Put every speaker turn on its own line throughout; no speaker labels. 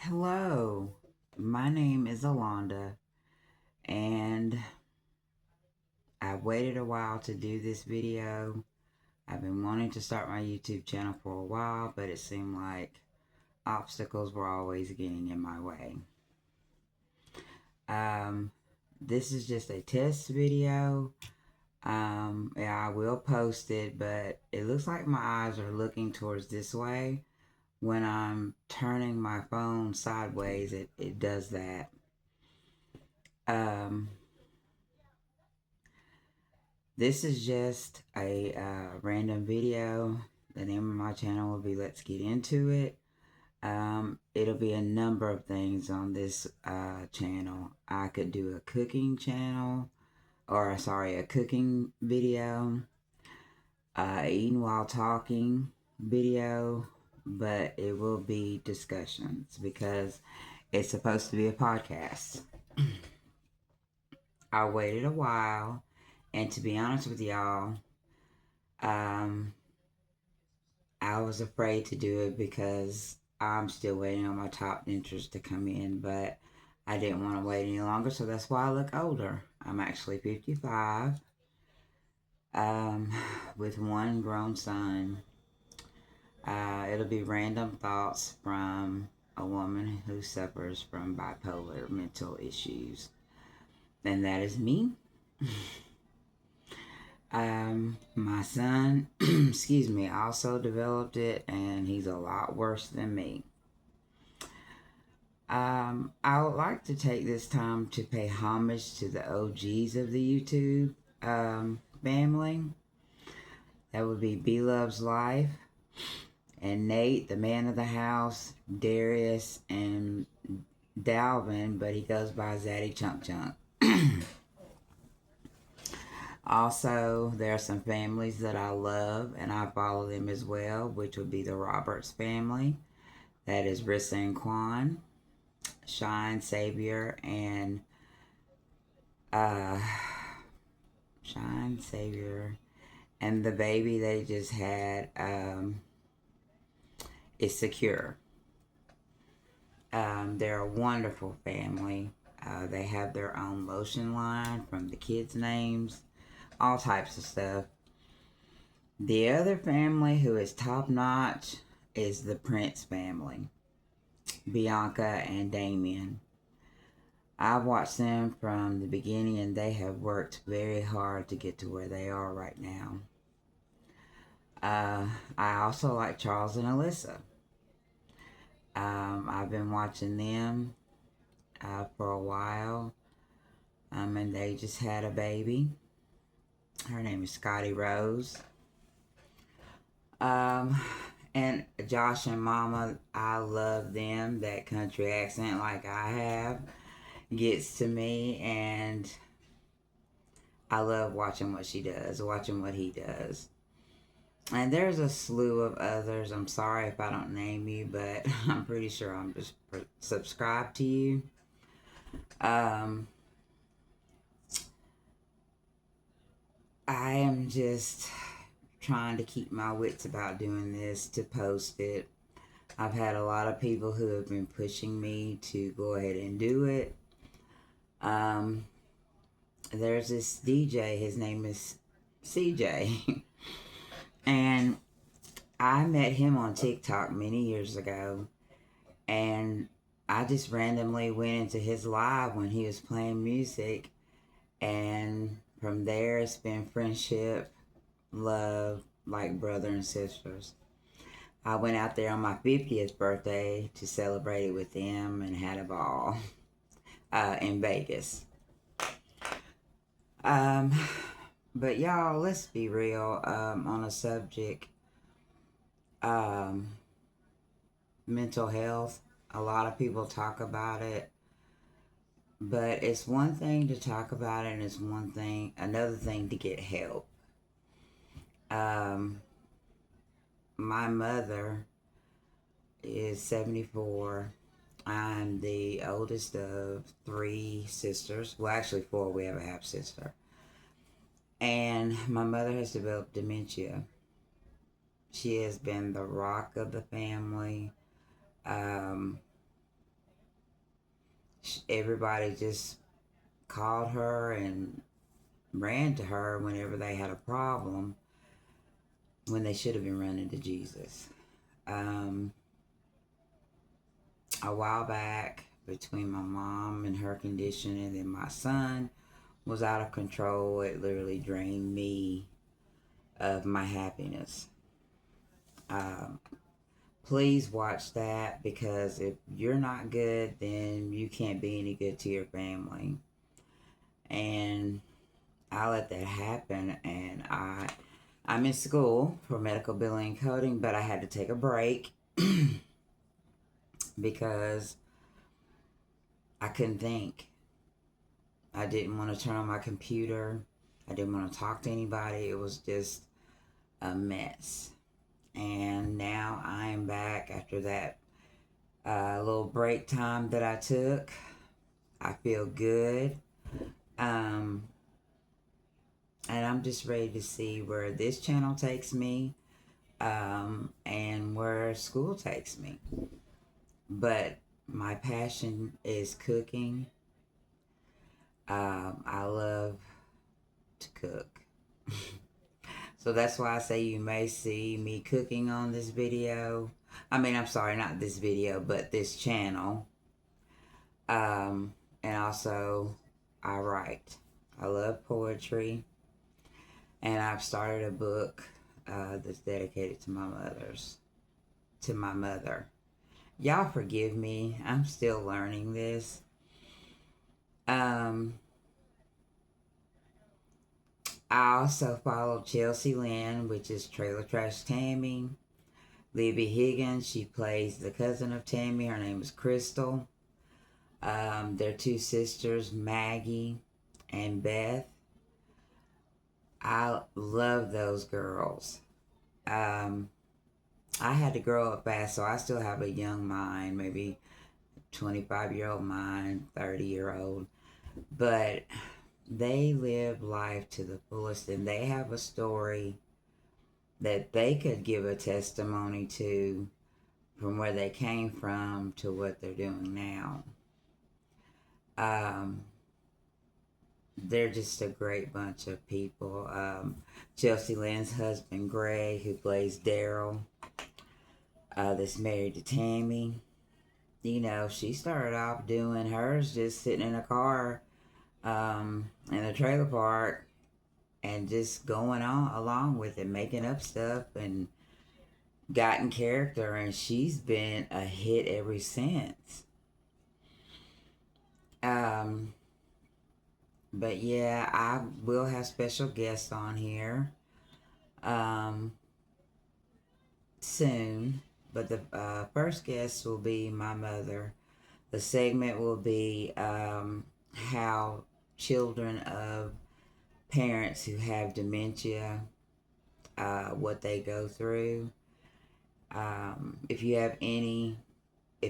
Hello, my name is Alonda, and I waited a while to do this video. I've been wanting to start my YouTube channel for a while, but it seemed like obstacles were always getting in my way. Um, this is just a test video. Yeah, I will post it, but it looks like my eyes are looking towards this way. When I'm turning my phone sideways, it does that. Um, This is just a random video. The name of my channel will be Let's Get Into It. It'll be a number of things on this channel. I could do a cooking channel, or sorry, a cooking video, eating while talking video, but it will be discussions because it's supposed to be a podcast. I waited a while, and to be honest with y'all, um, I was afraid to do it because I'm still waiting on my top dentures to come in, but I didn't want to wait any longer, so that's why I look older. I'm actually 55, um, with one grown son. It'll be random thoughts from a woman who suffers from bipolar mental issues, and that is me. My son, excuse me, also developed it, and he's a lot worse than me. I would like to take this time to pay homage to the OGs of the YouTube family. That would be B Loves Life and Nate, the man of the house, Darius, and Dalvin, but he goes by Zaddy Chunk Chunk. Also, there are some families that I love and I follow them as well, which would be the Roberts family. That is Rissa and Quan, Shine, Savior, and uh, Shine, Savior, and the baby they just had is Secure. They're a wonderful family. They have their own lotion line from the kids' names, all types of stuff. The other family who is top notch is the Prince family, Bianca and Damien. I've watched them from the beginning and they have worked very hard to get to where they are right now. I also like Charles and Alyssa. I've been watching them for a while, and they just had a baby. Her name is Scotty Rose. And Josh and Mama, I love them. That country accent, like I have, gets to me, and I love watching what she does, watching what he does. And there's a slew of others. I'm sorry if I don't name you, but I'm pretty sure I'm just subscribed to you. I am just trying to keep my wits about doing this to post it. I've had a lot of people who have been pushing me to go ahead and do it. There's this DJ, his name is CJ, and I met him on TikTok many years ago, and I just randomly went into his live when he was playing music, and from there it's been friendship, love, like brother and sisters. I went out there on my 50th birthday to celebrate it with them and had a ball in Vegas. But y'all, let's be real on a subject, um, mental health. A lot of people talk about it, but it's one thing to talk about it, and it's another thing to get help. My mother is 74. I'm the oldest of three sisters. Well, actually, four. We have a half sister. And my mother has developed dementia. She has been the rock of the family. everybody just called her and ran to her whenever they had a problem, when they should have been running to Jesus. A while back, between my mom and her condition, and then my son was out of control, it literally drained me of my happiness. Please watch that, because if you're not good, then you can't be any good to your family. And I let that happen, and I'm in school for medical billing and coding, but I had to take a break because I couldn't think. I didn't want to turn on my computer. I didn't want to talk to anybody. It was just a mess. And now I'm back after that little break time that I took. I feel good. And I'm just ready to see where this channel takes me, and where school takes me. But my passion is cooking. I love to cook. So that's why I say you may see me cooking on this video. I'm sorry, not this video, but this channel. And also, I write. I love poetry. And I've started a book that's dedicated to my mother. Y'all forgive me. I'm still learning this. I also follow Chelsea Lynn, which is Trailer Trash Tammy. Libby Higgins, she plays the cousin of Tammy. Her name is Crystal. Their two sisters, Maggie and Beth. I love those girls. I had to grow up fast, so I still have a young mind, maybe 25-year-old mind, 30-year-old. But they live life to the fullest, and they have a story that they could give a testimony to, from where they came from to what they're doing now. They're just a great bunch of people. Chelsea Lynn's husband, Greg, who plays Daryl, that's married to Tammy. You know, she started off doing hers just sitting in a car in a trailer park and just going on along with it, making up stuff and got in character, and she's been a hit ever since. But yeah, I will have special guests on here soon. But the first guest will be my mother. The segment will be how children of parents who have dementia, what they go through. If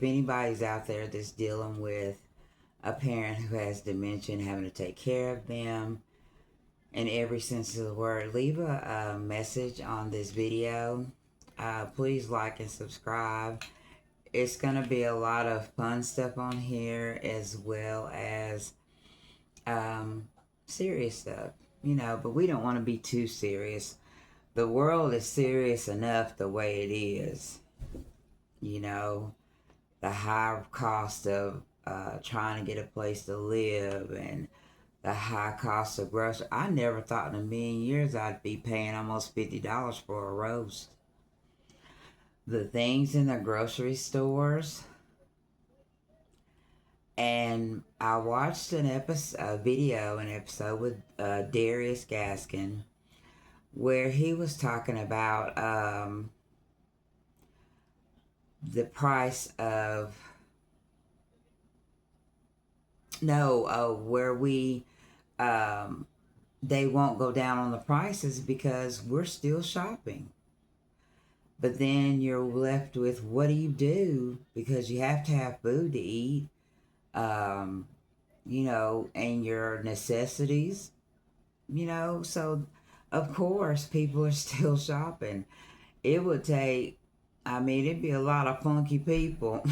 anybody's out there that's dealing with a parent who has dementia and having to take care of them in every sense of the word, leave a message on this video. Please like and subscribe. It's going to be a lot of fun stuff on here, as well as serious stuff, but we don't want to be too serious. The world is serious enough the way it is. The high cost of trying to get a place to live, and the high cost of groceries. I never thought in a million years I'd be paying almost $50 for a roast. The things in the grocery stores. And I watched an episode with Darius Gaskin, where he was talking about the price of where we they won't go down on the prices because we're still shopping. But then you're left with, what do you do? Because you have to have food to eat, and your necessities, so of course people are still shopping. It would take, it'd be a lot of funky people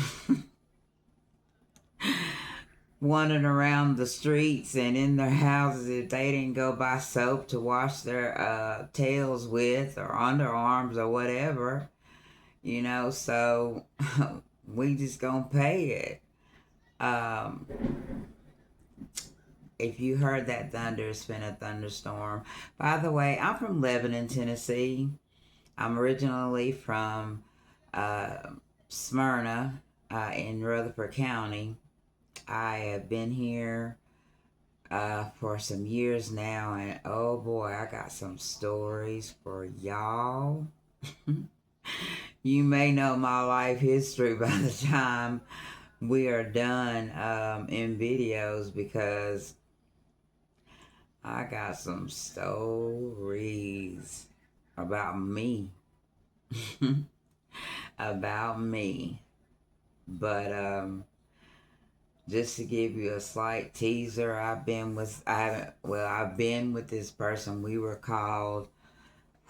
wandering around the streets and in their houses if they didn't go buy soap to wash their tails with or underarms or whatever, you know. So we just gonna pay it. Um, if you heard that thunder, it's been a thunderstorm. By the way, I'm from Lebanon, Tennessee. I'm originally from uh, Smyrna in Rutherford County. I have been here for some years now, and oh boy, I got some stories for y'all. You may know my life history by the time we are done in videos, because I got some stories about me. About me. But just to give you a slight teaser, I've been with this person. We were called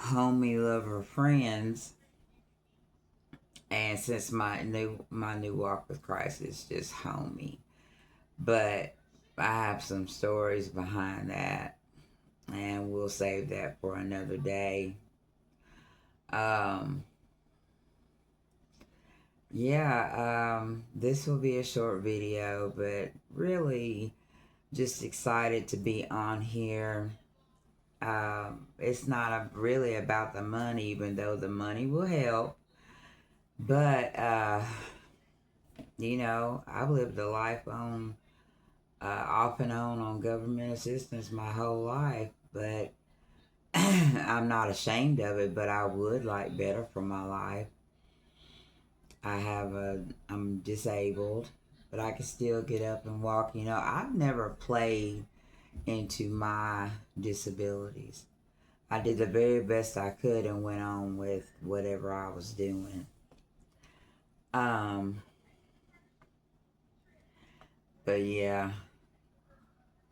homie lover friends, and since my new walk with Christ is just homie. But I have some stories behind that, and we'll save that for another day. This will be a short video, but really just excited to be on here. It's not really about the money, even though the money will help. But, you know, I've lived a life on, off and on government assistance my whole life. But I'm not ashamed of it, but I would like better for my life. I'm disabled, but I can still get up and walk. You know, I've never played into my disabilities. I did the very best I could and went on with whatever I was doing. But yeah,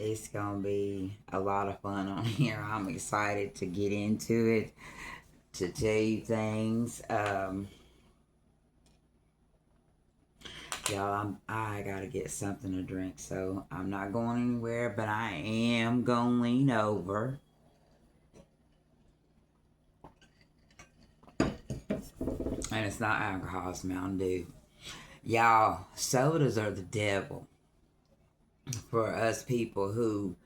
it's gonna be a lot of fun on here. I'm excited to get into it, to tell you things. Y'all, I gotta get something to drink, so I'm not going anywhere, but I am gonna lean over. And it's not alcohol, it's Mountain Dew. Y'all, sodas are the devil for us people who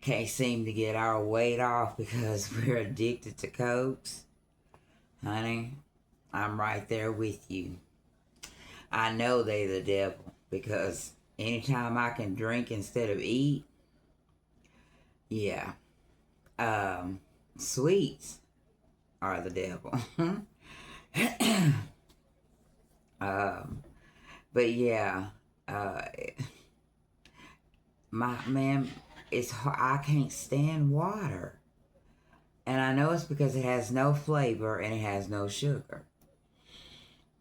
can't seem to get our weight off because we're addicted to Cokes. Honey, I'm right there with you. I know they the devil, because anytime I can drink instead of eat, yeah. Sweets are the devil. But yeah, my man, it's hard. I can't stand water, and I know it's because it has no flavor and it has no sugar.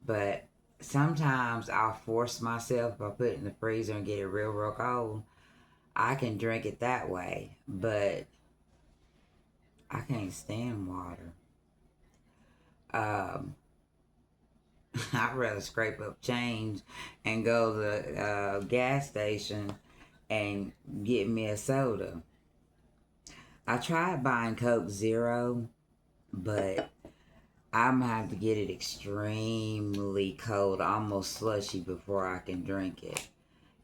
But sometimes I'll force myself, if I put it in the freezer and get it real cold, I can drink it that way. But I can't stand water. I'd rather scrape up change and go to the gas station and get me a soda. I tried buying Coke Zero, but I'm gonna have to get it extremely cold, almost slushy, before I can drink it.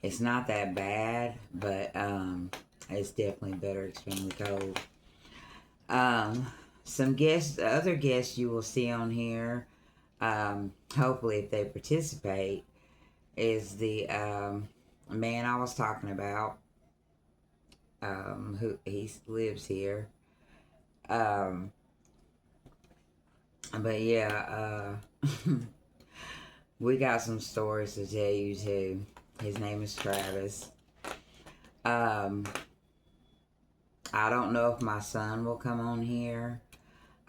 It's not that bad, but it's definitely better extremely cold. Some other guests you will see on here, hopefully if they participate, is the man I was talking about, who he lives here. But yeah, we got some stories to tell you too. His name is Travis. I don't know if my son will come on here.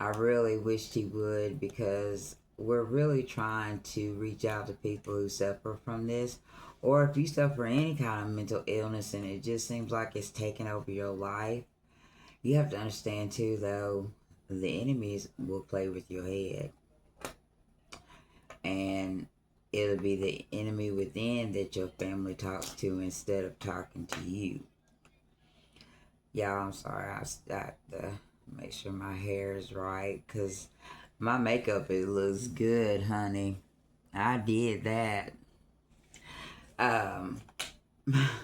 I really wished he would, because we're really trying to reach out to people who suffer from this, or if you suffer any kind of mental illness and it just seems like it's taking over your life. You have to understand too, though, the enemies will play with your head, and it'll be the enemy within that that your family talks to instead of talking to you. Y'all, I'm sorry. I got to make sure my hair is right because my makeup, it looks good, honey. I did that. Um,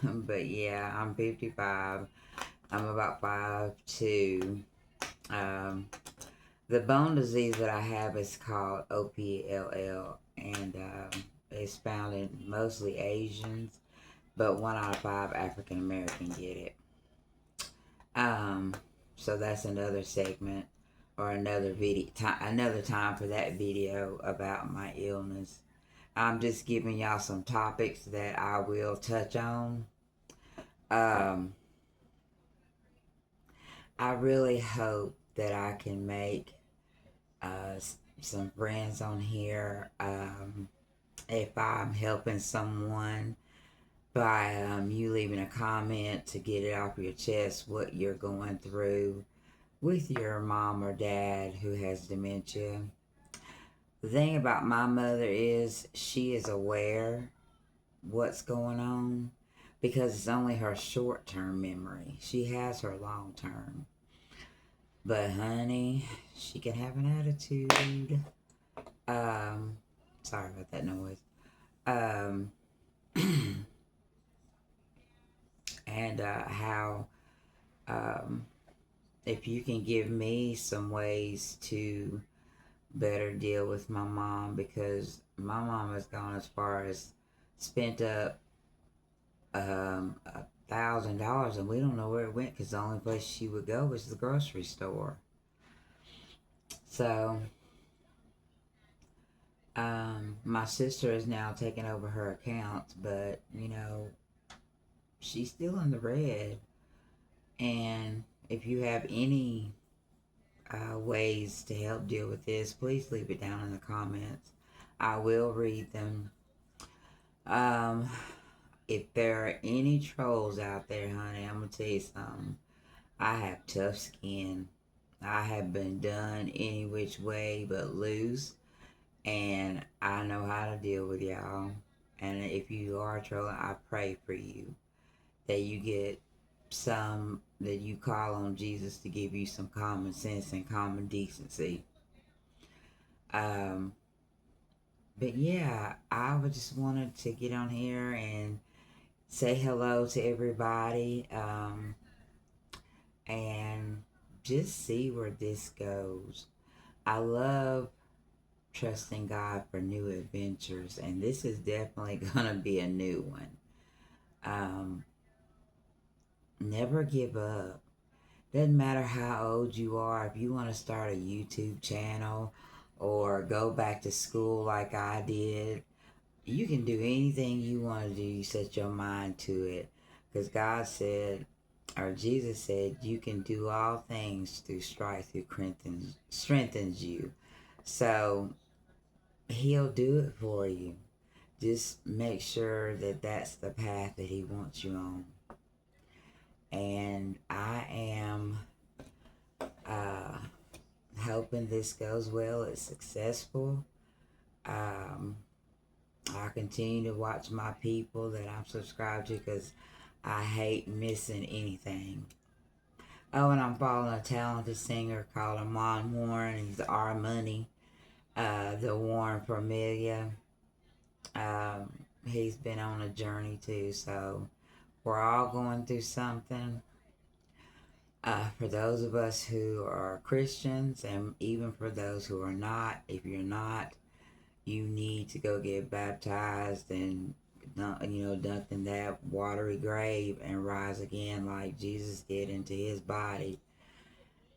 but yeah, I'm 55. I'm about 5'2". The bone disease that I have is called OPLL, and it's found in mostly Asians, but 1 out of 5 African American get it. So that's another segment or another video, another time for that video about my illness. I'm just giving y'all some topics that I will touch on. I really hope that I can make some friends on here. If I'm helping someone by you leaving a comment to get it off your chest what you're going through with your mom or dad who has dementia. The thing about my mother is she is aware what's going on because it's only her short-term memory. She has her long-term. But honey, she can have an attitude. Sorry about that noise. And how if you can give me some ways to better deal with my mom, because my mom has gone as far as spent up $1,000 and we don't know where it went because the only place she would go was the grocery store. So my sister is now taking over her account, but you know, she's still in the red. And if you have any ways to help deal with this, please leave it down in the comments. I will read them. If there are any trolls out there, honey, I'm going to tell you something. I have tough skin. I have been done any which way but loose. And I know how to deal with y'all. And if you are trolling, I pray for you. That you get some, that you call on Jesus to give you some common sense and common decency. But yeah, I just wanted to get on here and say hello to everybody, and just see where this goes. I love trusting God for new adventures, and this is definitely gonna be a new one. Never give up. Doesn't matter how old you are. If you want to start a YouTube channel or go back to school like I did, you can do anything you want to do. You set your mind to it. Because God said, or Jesus said, you can do all things through strife, who strengthens you. So He'll do it for you. Just make sure that that's the path that He wants you on. And I am hoping this goes well. It's successful. I continue to watch my people that I'm subscribed to because I hate missing anything. Oh, and I'm following a talented singer called Amon Warren. He's Our Money, the Warren Familia. He's been on a journey too, so we're all going through something. For those of us who are Christians, and even for those who are not, if you're not, you need to go get baptized and, dunked in that watery grave and rise again like Jesus did into His body,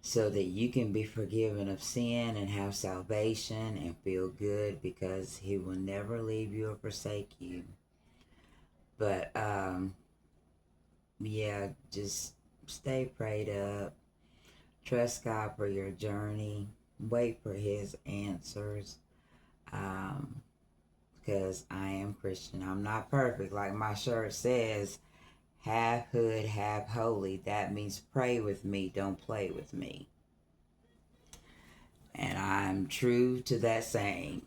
so that you can be forgiven of sin and have salvation and feel good, because He will never leave you or forsake you. But yeah, just stay prayed up. Trust God for your journey. Wait for His answers. Because I am Christian. I'm not perfect. Like my shirt says, half hood, half holy. That means pray with me, don't play with me. And I'm true to that saying.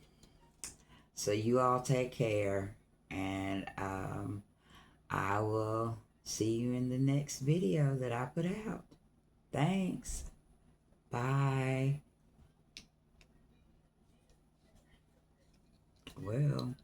So you all take care. And See you in the next video that I put out. Thanks. Bye. Well.